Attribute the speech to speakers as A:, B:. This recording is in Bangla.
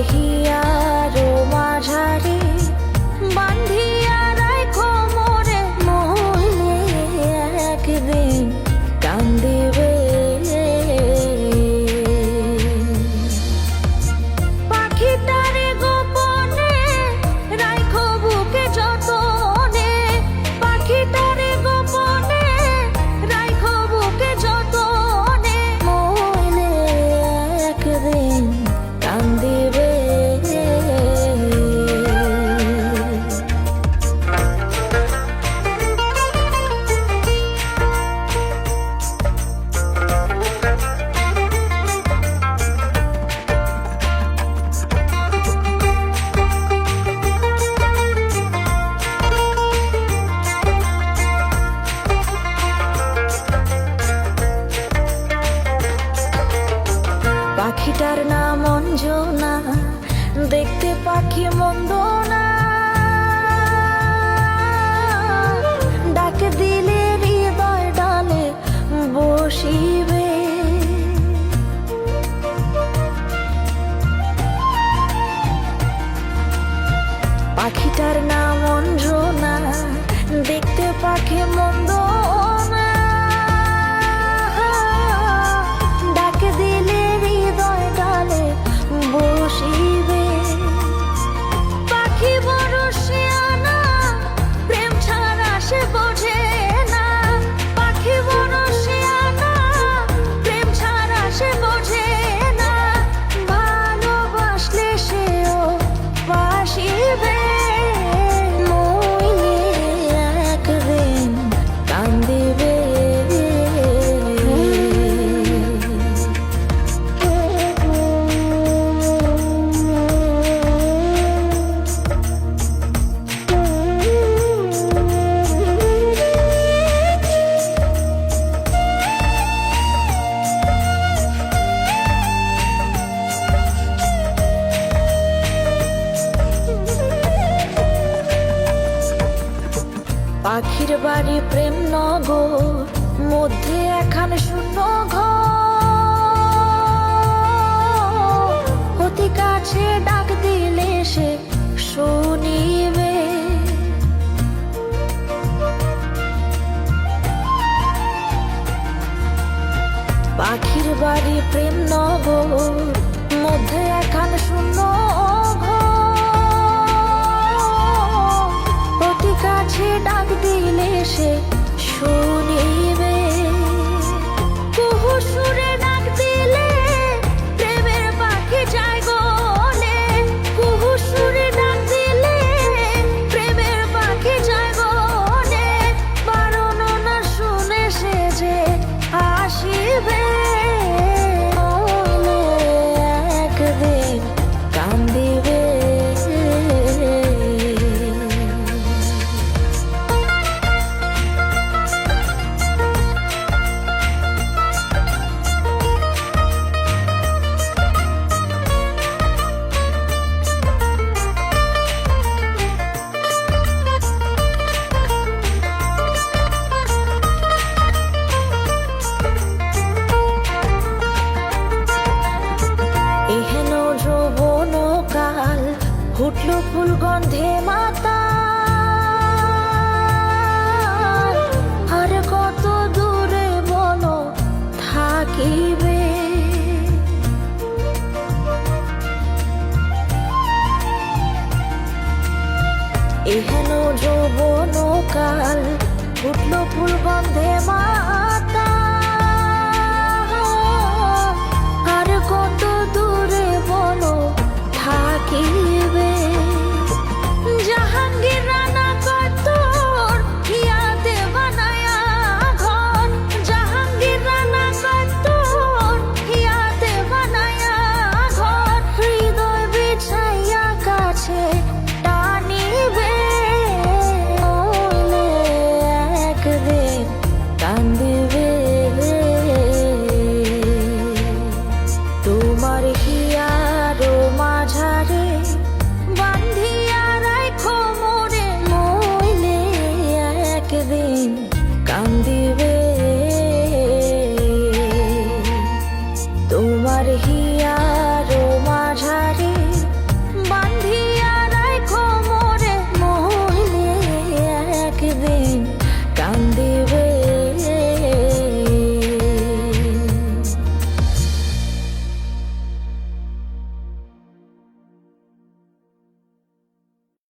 A: হিয়ার মাঝারে বান্ধিয়া রাখো মোরে, মনে একদিন কান্দিবে। পাখিটারে গোপনে রাখো বুকে যতনে, পাখিটারে গোপনে রাখো বুকে যতনে, মনে একদিন কান্দিবে। পাখিটার নাম অঞ্জনা, দেখতে পাখি মন্দ না, ডাক দিলে হৃদয় ডালে বসিবে। পাখিটার নাম অঞ্জনা, দেখতে পাখি মন্দ না, ডাক দিলে হৃদয় ডালে বসিবে। পাখি বড় শিয়ানা, প্রেম ছাড়া সে বোঝে না, পাখি বড় শিয়ানা, প্রেম ছাড়া সে বোঝে না, ভালোবাসলে সেও বাসিবে। মনে একদিন কান্দিবে। পাখির বাড়ি প্রেম নগর, মধ্যে একখান শূন্য ঘর, অতি কাছে ডাক দিলে সে শুনিবে। পাখির বাড়ি প্রেম নগর, মধ্যে একখান শূন্য ঘর, অতি কাছে ডাক দিলে সে শুনিবে। কুহু সুরে ডাক দিলে প্রেমের পাখি যায় গলে, কুহু সুরে ডাক দিলে প্রেমের পাখি যায় গলে, বারণ না শুনে সে যে আসিবে। মনে একদিন কান্দিবে। এহেন যৌবন কাল ফুটল ফুল গন্ধে মাতা, আর কত দূরে বলো থাকিবে। এহেন যৌবন কাল ফুটল ফুল গন্ধে মাতা,